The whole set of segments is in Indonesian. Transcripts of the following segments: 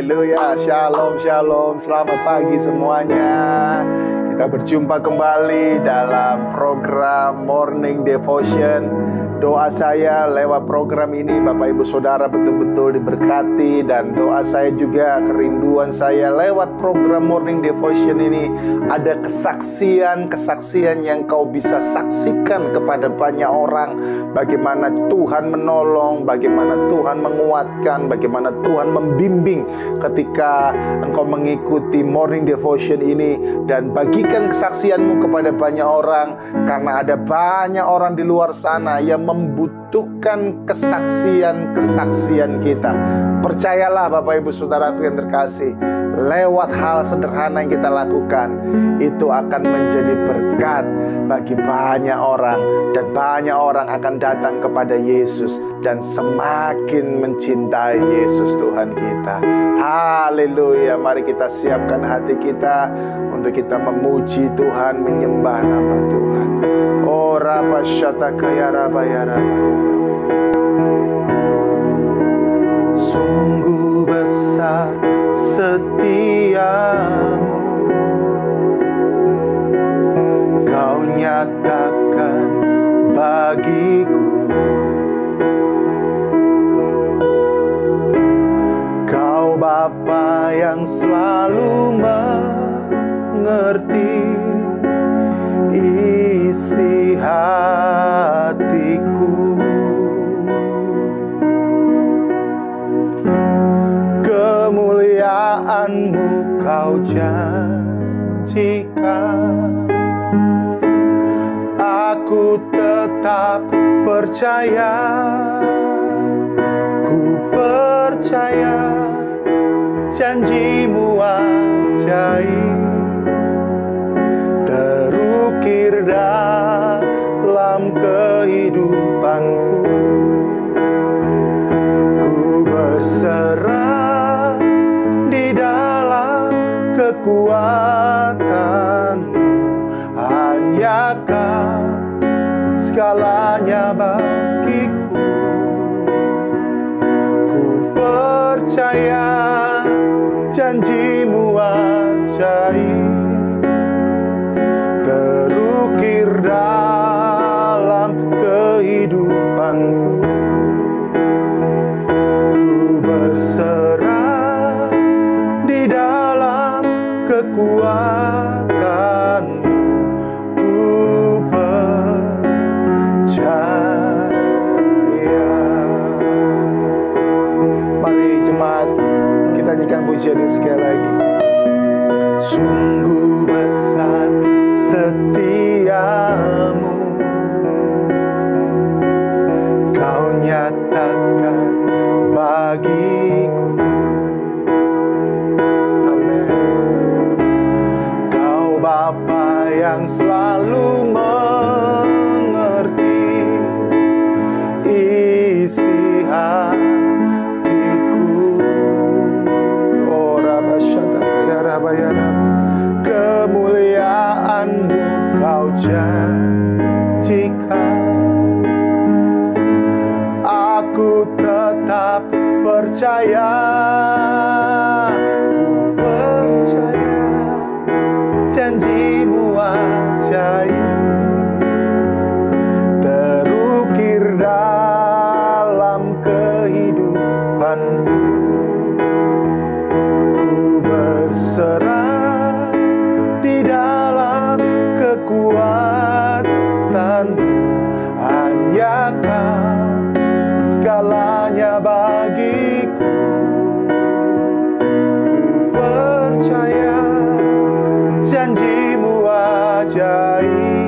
Haleluya, shalom, shalom. Selamat pagi semuanya. Kita berjumpa kembali dalam program Morning Devotion. Doa saya lewat program ini Bapak Ibu Saudara betul-betul diberkati. Dan doa saya juga, kerinduan saya lewat program Morning Devotion ini, ada kesaksian yang kau bisa saksikan kepada banyak orang. Bagaimana Tuhan menolong, bagaimana Tuhan menguatkan, bagaimana Tuhan membimbing ketika engkau mengikuti Morning Devotion ini. Dan bagikan kesaksianmu kepada banyak orang, karena ada banyak orang di luar sana yang membutuhkan kesaksian kita. Percayalah Bapak Ibu Saudaraku yang terkasih, lewat hal sederhana yang kita lakukan, itu akan menjadi berkat bagi banyak orang. Dan banyak orang akan datang kepada Yesus dan semakin mencintai Yesus Tuhan kita. Haleluya. Mari kita siapkan hati kita untuk kita memuji Tuhan, menyembah nama Tuhan. Oh Rapa Shatakaya Rabaya Rabaya. Sungguh besar setiamu, kau nyatakan bagiku. Kau Bapa yang selalu mengerti isi hatiku. Kemuliaan-Mu kau janjikan. Aku tetap percaya, ku percaya janji-Mu ajaib, terukir dalam kehidupanku. Ku berserah di dalam kekuatan-Mu, hanya Kau segalanya bagiku. Ku percaya janji-Mu ajaib, terukir dalam kehidupanku. Ku berserah di dalam kekuatan-Mu. Ku percaya. Mari jemaat, kita nyanyikan pujian ini sekali lagi. Sungguh besar setiamu, kau nyatakan bagiku. Amin. Kau Bapa yang selalu mengerti isi hatiku. Oh Rabashatakaya Rabaya. Kemuliaan-Mu kau janjikan. Aku tetap percaya, ku percaya janji-Mu ajaib, terukir dalam kehidupanku. Ku berserah di dalam kekuatan-Mu, hanya Kau segalanya bagiku. Ku percaya janji-Mu ajaib,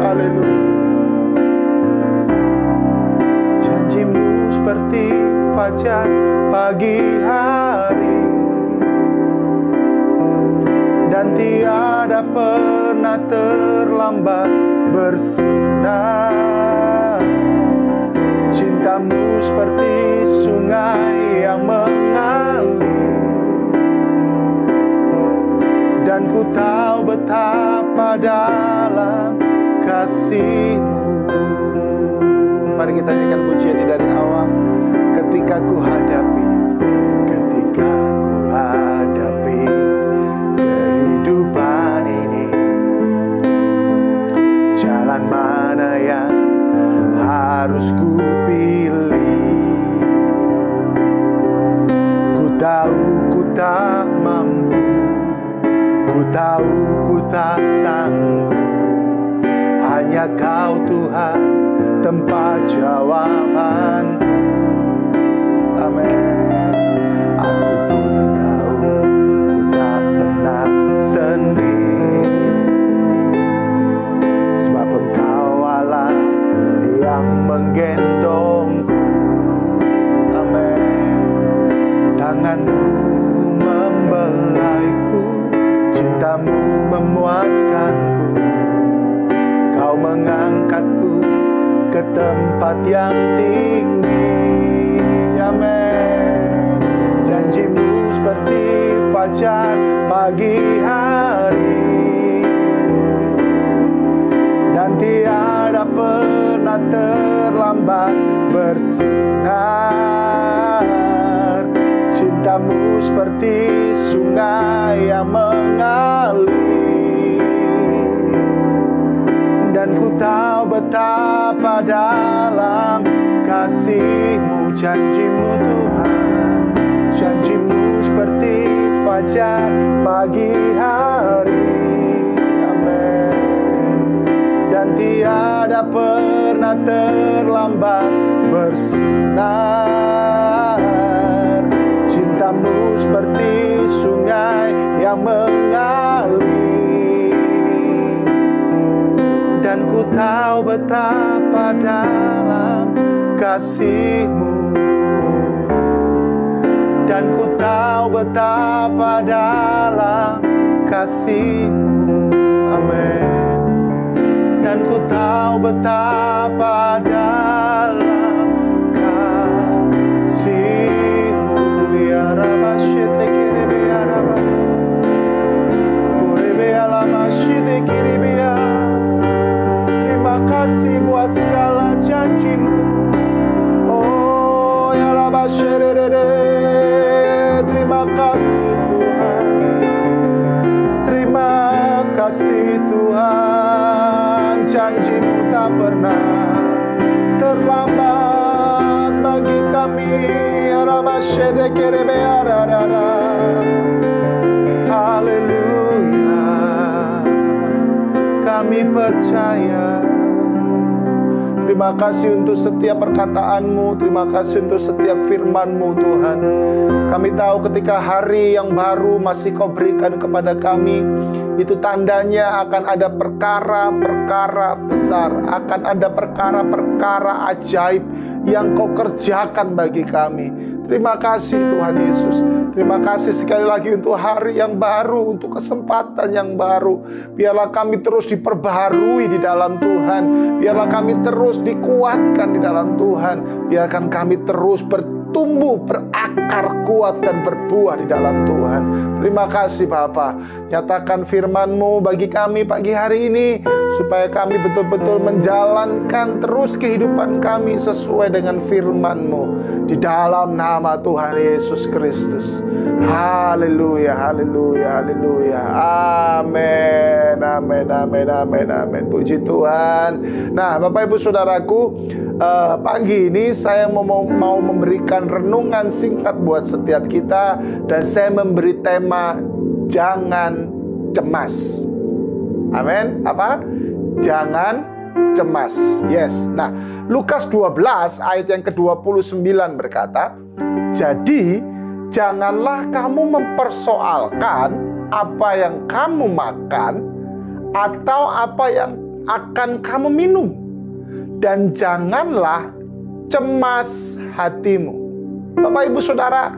Haleluya. Janjimu seperti fajar pagi hari, dan tiada pernah terlambat bersinar. Cintamu seperti sungai yang mengalir, dan ku tahu betapa dalam kasih-Mu. Mari kita nyanyikan pujian ini dari awal. Ketika ku hadapi kehidupan ini, jalan mana yang harus ku pilih? Ku tahu ku tak mampu, ku tahu ku tak sanggup. Hanya Kau Tuhan tempat jawabanku. Amin. Aku pun tahu ku tak pernah sendiri, sebab Engkau Allah yang menggendongku. Amin. Tangan-Mu membelaiku, cinta-Mu memuaskanku. Kau mengangkatku ke tempat yang tinggi. Amin. Janji-Mu seperti fajar pagi hari, dan tiada pernah terlambat bersinar. Cinta-Mu seperti sungai yang mengalir, dan ku tahu betapa dalam kasih-Mu. Janji-Mu Tuhan, janji-Mu seperti fajar pagi hari. Amin. Dan tiada pernah terlambat bersinar. Cinta-Mu seperti sungai yang mengalir, dan ku tahu betapa dalam kasih-Mu, dan ku tahu betapa dalam kasih-Mu. Amin. Dan ku tahu betapa dalam kasih-Mu. Ya Rabba Shetekirebe ya Rabba, Kurebe alama Shetekirebe ya. Terima kasih buat segala janji-Mu. Oh ya Rabba Sherere. Terima kasih Tuhan, terima kasih Tuhan. Janji-Mu tak pernah terlambat bagi kami. Ya Rabba Shetekirebe ya Rabba. Haleluya, kami percaya. Terima kasih untuk setiap perkataan-Mu, terima kasih untuk setiap firman-Mu Tuhan. Kami tahu ketika hari yang baru masih Kau berikan kepada kami, itu tandanya akan ada perkara-perkara besar, akan ada perkara-perkara ajaib yang Kau kerjakan bagi kami. Terima kasih Tuhan Yesus. Terima kasih sekali lagi untuk hari yang baru, untuk kesempatan yang baru. Biarlah kami terus diperbaharui di dalam Tuhan. Biarlah kami terus dikuatkan di dalam Tuhan. Biarkan kami terus bertumbuh, berakar kuat dan berbuah di dalam Tuhan. Terima kasih Bapa. Nyatakan firman-Mu bagi kami pagi hari ini, supaya kami betul-betul menjalankan terus kehidupan kami sesuai dengan firman-Mu. Di dalam nama Tuhan Yesus Kristus. Haleluya, haleluya, haleluya. Amin, amin, amin, amin, amin. Puji Tuhan. Nah, Bapak Ibu Saudaraku, pagi ini saya mau memberikan renungan singkat buat setiap kita, dan saya memberi tema jangan cemas. Amin. Apa? Jangan cemas. Yes. Nah, Lukas 12 ayat yang ke-29 berkata, "Jadi janganlah kamu mempersoalkan apa yang kamu makan atau apa yang akan kamu minum. Dan janganlah cemas hatimu. Bapak, Ibu, Saudara,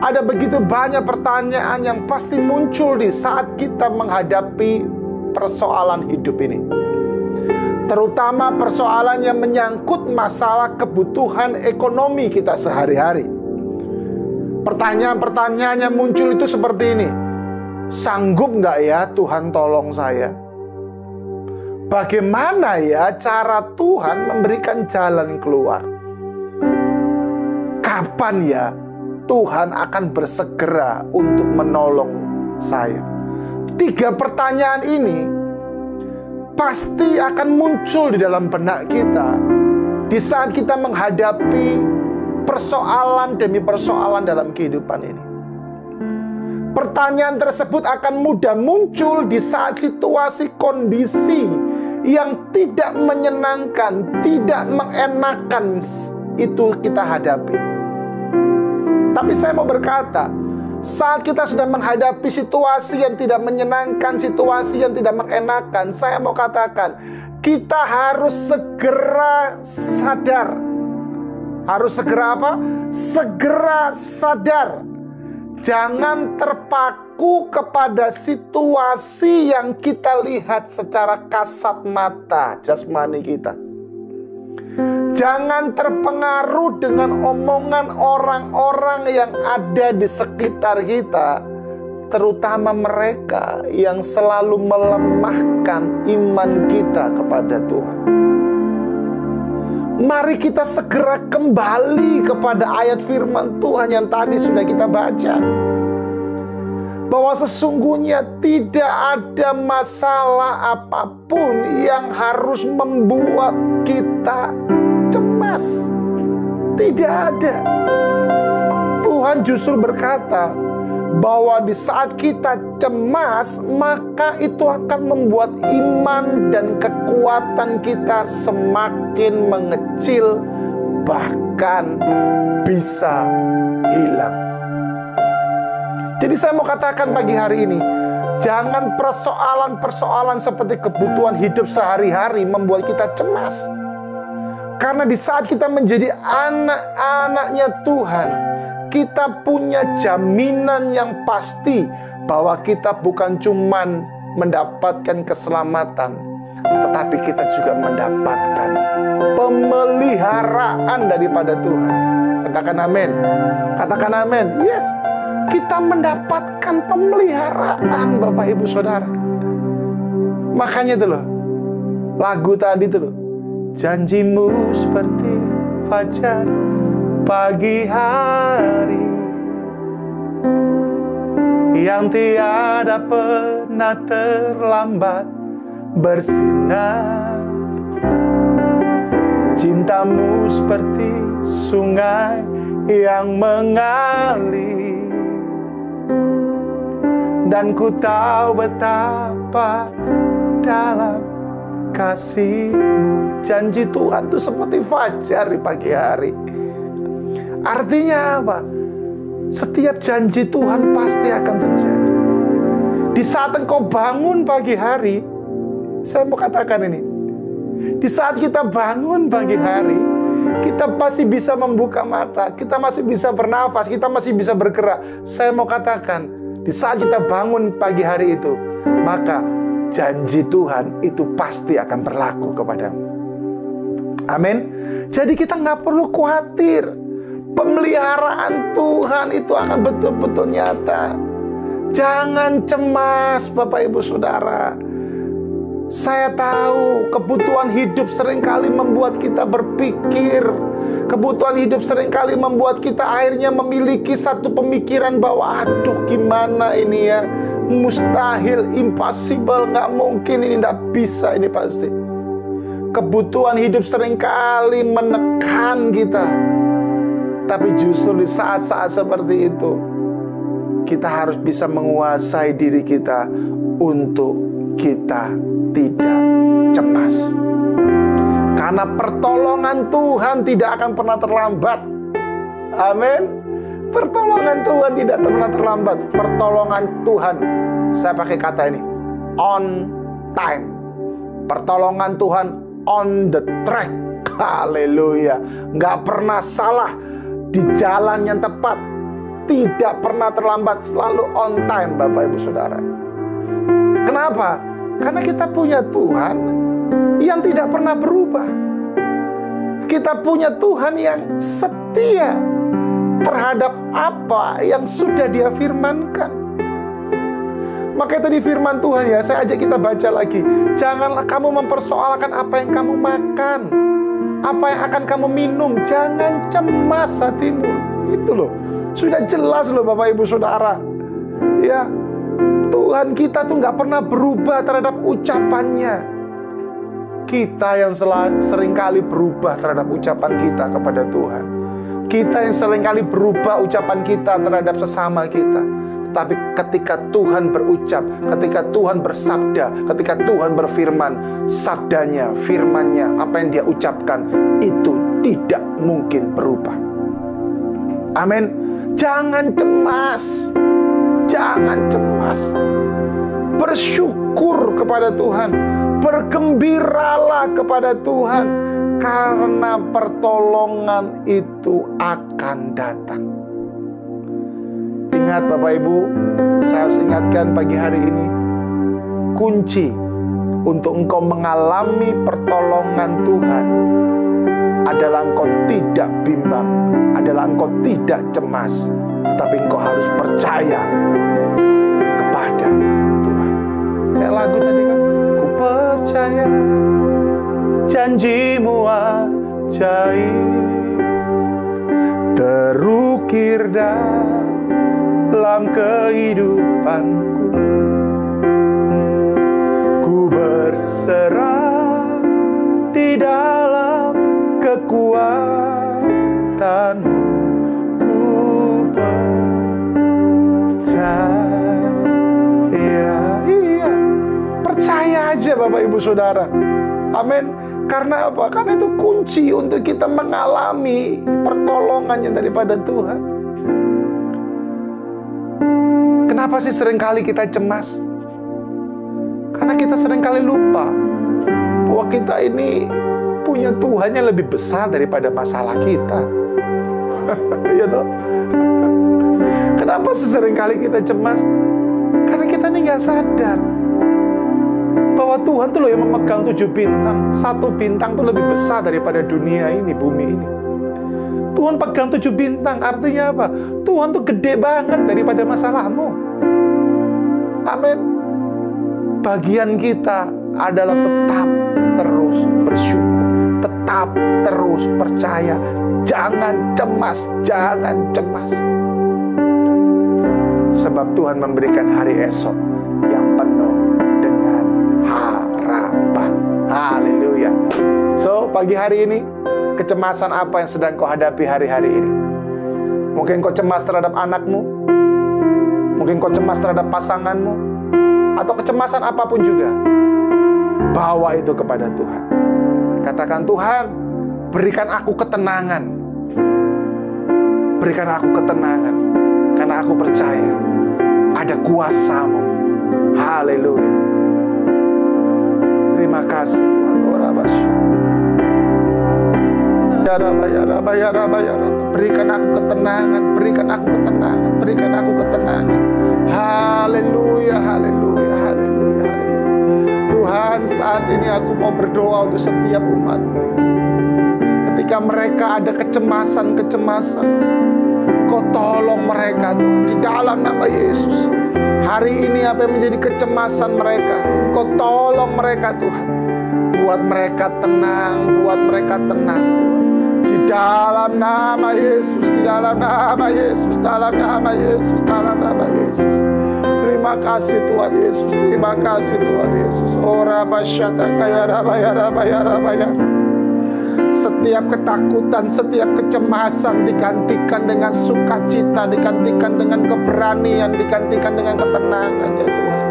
ada begitu banyak pertanyaan yang pasti muncul di saat kita menghadapi persoalan hidup ini. Terutama persoalan yang menyangkut masalah kebutuhan ekonomi kita sehari-hari. Pertanyaan-pertanyaan yang muncul itu seperti ini. Sanggup nggak ya Tuhan tolong saya? Bagaimana ya cara Tuhan memberikan jalan keluar? Kapan ya Tuhan akan bersegera untuk menolong saya? 3 pertanyaan ini pasti akan muncul di dalam benak kita di saat kita menghadapi persoalan demi persoalan dalam kehidupan ini. Pertanyaan tersebut akan mudah muncul di saat situasi kondisi yang tidak menyenangkan, tidak mengenakan itu kita hadapi. Tapi saya mau berkata, saat kita sedang menghadapi situasi yang tidak menyenangkan, situasi yang tidak mengenakan, saya mau katakan, kita harus segera sadar. Harus segera apa? Segera sadar. Jangan terpaku kepada situasi yang kita lihat secara kasat mata jasmani kita. Jangan terpengaruh dengan omongan orang-orang yang ada di sekitar kita, terutama mereka yang selalu melemahkan iman kita kepada Tuhan. Mari kita segera kembali kepada ayat firman Tuhan yang tadi sudah kita baca, bahwa sesungguhnya tidak ada masalah apapun yang harus membuat kita cemas. Tidak ada. Tuhan justru berkata bahwa di saat kita cemas, maka itu akan membuat iman dan kekuatan kita semakin mengecil, bahkan bisa hilang. Jadi saya mau katakan pagi hari ini, jangan persoalan-persoalan seperti kebutuhan hidup sehari-hari membuat kita cemas. Karena di saat kita menjadi anak-anaknya Tuhan, kita punya jaminan yang pasti bahwa kita bukan cuman mendapatkan keselamatan, tetapi kita juga mendapatkan pemeliharaan daripada Tuhan. Katakan amin. Katakan amin. Yes. Kita mendapatkan pemeliharaan, Bapak Ibu Saudara. Makanya itu loh, lagu tadi itu loh, janjimu seperti fajar pagi hari yang tiada pernah terlambat bersinar. Cintamu seperti sungai yang mengalir, dan ku tahu betapa dalam kasih-Mu. Janji Tuhan itu seperti fajar di pagi hari. Artinya apa? Setiap janji Tuhan pasti akan terjadi. Di saat engkau bangun pagi hari, saya mau katakan ini, di saat kita bangun pagi hari, kita masih bisa membuka mata, kita masih bisa bernafas, kita masih bisa bergerak. Saya mau katakan, di saat kita bangun pagi hari itu, maka janji Tuhan itu pasti akan berlaku kepadamu. Amin. Jadi kita nggak perlu khawatir. Pemeliharaan Tuhan itu akan betul-betul nyata. Jangan cemas, Bapak Ibu Saudara. Saya tahu kebutuhan hidup seringkali membuat kita berpikir. Kebutuhan hidup seringkali membuat kita akhirnya memiliki satu pemikiran bahwa aduh gimana ini ya, mustahil, impossible, nggak mungkin, ini nggak bisa, ini pasti. Kebutuhan hidup seringkali menekan kita. Tapi justru di saat-saat seperti itu, kita harus bisa menguasai diri kita untuk kita tidak cemas. Karena pertolongan Tuhan tidak akan pernah terlambat. Amin. Pertolongan Tuhan tidak pernah terlambat. Pertolongan Tuhan Saya pakai kata ini, on time. Pertolongan Tuhan on the track. Haleluya. Nggak pernah salah, di jalan yang tepat, tidak pernah terlambat, selalu on time, Bapak Ibu Saudara. Kenapa? Karena kita punya Tuhan yang tidak pernah berubah. Kita punya Tuhan yang setia terhadap apa yang sudah Dia firmankan. Maka tadi firman Tuhan ya, saya ajak kita baca lagi. Janganlah kamu mempersoalkan apa yang kamu makan, apa yang akan kamu minum. Jangan cemas hatimu. Itu loh, sudah jelas loh Bapak Ibu Saudara. Ya, Tuhan kita tuh nggak pernah berubah terhadap ucapannya. Kita yang seringkali berubah terhadap ucapan kita kepada Tuhan. Kita yang seringkali berubah ucapan kita terhadap sesama kita. Tapi ketika Tuhan berucap, ketika Tuhan bersabda, ketika Tuhan berfirman, sabdanya, firmannya, apa yang Dia ucapkan, itu tidak mungkin berubah. Amin. Jangan cemas. Jangan cemas. Bersyukur kepada Tuhan. Bergembiralah kepada Tuhan. Karena pertolongan itu akan datang. Ingat Bapak Ibu, saya harus ingatkan pagi hari ini, kunci untuk engkau mengalami pertolongan Tuhan adalah engkau tidak bimbang, adalah engkau tidak cemas, tetapi engkau harus percaya kepada Tuhan. Kayak lagu tadi kan, ku percaya janjimu ajaib, terukir dalam kehidupanku. Ku berserah di dalam kekuatanmu. Ku percaya. Percaya aja Bapak Ibu Saudara. Amin. Karena apa? Karena itu kunci untuk kita mengalami pertolongan yang daripada Tuhan. Kenapa sih seringkali kita cemas? Karena kita seringkali lupa bahwa kita ini punya Tuhan yang lebih besar daripada masalah kita. Ya toh? Kenapa sih seringkali kita cemas? Karena kita ini nggak sadar bahwa Tuhan tuh loh yang memegang 7 bintang. 1 bintang tuh lebih besar daripada dunia ini, bumi ini. Tuhan pegang 7 bintang, artinya apa? Tuhan tuh gede banget daripada masalahmu. Amin. Bagian kita adalah tetap terus bersyukur, tetap terus percaya. Jangan cemas, jangan cemas. Sebab Tuhan memberikan hari esok yang penuh dengan harapan. Haleluya. So, pagi hari ini, kecemasan apa yang sedang kau hadapi hari-hari ini? Mungkin kau cemas terhadap anakmu, mungkin kau cemas terhadap pasanganmu, atau kecemasan apapun juga. Bawa itu kepada Tuhan. Katakan, Tuhan, berikan aku ketenangan. Berikan aku ketenangan. Karena aku percaya ada kuasa-Mu. Haleluya. Terima kasih Tuhan. Berikan aku ketenangan, berikan aku ketenangan, berikan aku ketenangan. Haleluya, haleluya, haleluya, haleluya. Tuhan, saat ini aku mau berdoa untuk setiap umat-Mu. Ketika mereka ada kecemasan-kecemasan, Kau tolong mereka Tuhan, di dalam nama Yesus. Hari ini apa yang menjadi kecemasan mereka, Kau tolong mereka Tuhan. Buat mereka tenang, buat mereka tenang di dalam nama Yesus, di dalam nama Yesus, dalam nama Yesus, dalam nama Yesus. Terima kasih Tuhan Yesus, terima kasih Tuhan Yesus. Ora basyata kaya rabaya rabaya rabaya. Setiap ketakutan, setiap kecemasan digantikan dengan sukacita, digantikan dengan keberanian, digantikan dengan ketenangan ya Tuhan.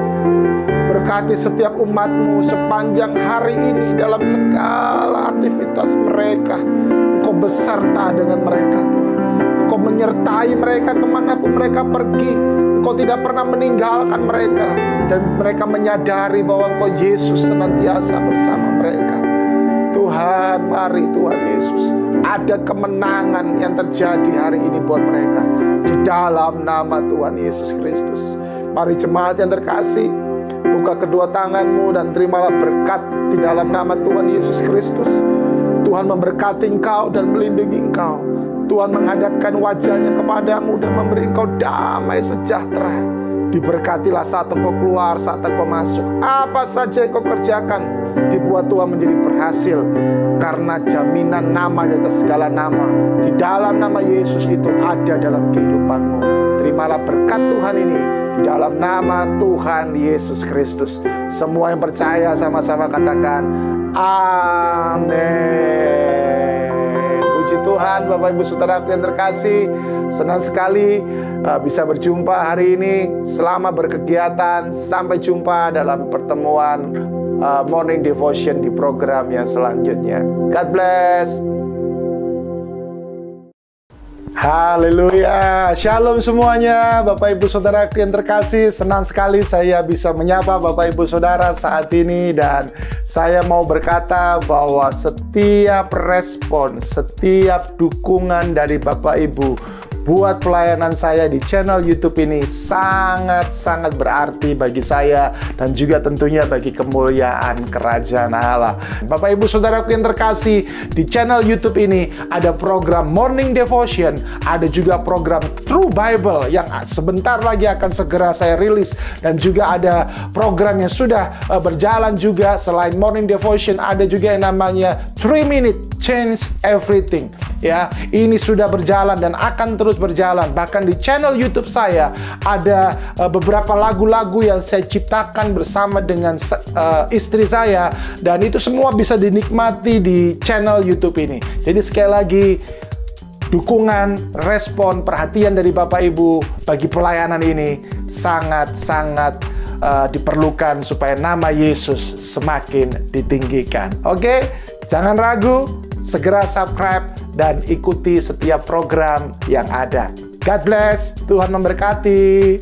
Berkati setiap umat-Mu sepanjang hari ini dalam segala aktivitas mereka. Engkau beserta dengan mereka Tuhan. Engkau menyertai mereka kemanapun mereka pergi. Engkau tidak pernah meninggalkan mereka, dan mereka menyadari bahwa Engkau Yesus senantiasa bersama mereka. Tuhan, mari Tuhan Yesus, ada kemenangan yang terjadi hari ini buat mereka di dalam nama Tuhan Yesus Kristus. Mari jemaat yang terkasih, buka kedua tanganmu dan terimalah berkat di dalam nama Tuhan Yesus Kristus. Tuhan memberkati engkau dan melindungi engkau. Tuhan menghadapkan wajahnya kepadamu dan memberi engkau damai sejahtera. Diberkatilah saat engkau keluar, saat engkau masuk. Apa saja yang kau kerjakan, dibuat Tuhan menjadi berhasil. Karena jaminan nama di atas segala nama, di dalam nama Yesus itu ada dalam kehidupanmu. Terimalah berkat Tuhan ini di dalam nama Tuhan Yesus Kristus. Semua yang percaya sama-sama katakan amin. Puji Tuhan, Bapak Ibu Saudara yang terkasih, senang sekali bisa berjumpa hari ini. Selamat berkegiatan, sampai jumpa dalam pertemuan Morning Devotion di program yang selanjutnya. God bless. Haleluya, shalom semuanya Bapak Ibu Saudara yang terkasih. Senang sekali saya bisa menyapa Bapak Ibu Saudara saat ini. Dan saya mau berkata bahwa setiap respon, setiap dukungan dari Bapak Ibu buat pelayanan saya di channel YouTube ini sangat-sangat berarti bagi saya, dan juga tentunya bagi kemuliaan kerajaan Allah. Bapak Ibu Saudaraku yang terkasih, di channel YouTube ini ada program Morning Devotion, ada juga program True Bible yang sebentar lagi akan segera saya rilis, dan juga ada program yang sudah berjalan juga. Selain Morning Devotion, ada juga yang namanya 3 Minute Change Everything. Ya, ini sudah berjalan dan akan terus berjalan. Bahkan di channel YouTube saya ada beberapa lagu-lagu yang saya ciptakan bersama dengan istri saya, dan itu semua bisa dinikmati di channel YouTube ini. Jadi sekali lagi, dukungan, respon, perhatian dari Bapak Ibu bagi pelayanan ini sangat-sangat diperlukan supaya nama Yesus semakin ditinggikan. Oke, jangan ragu, segera subscribe dan ikuti setiap program yang ada. God bless, Tuhan memberkati.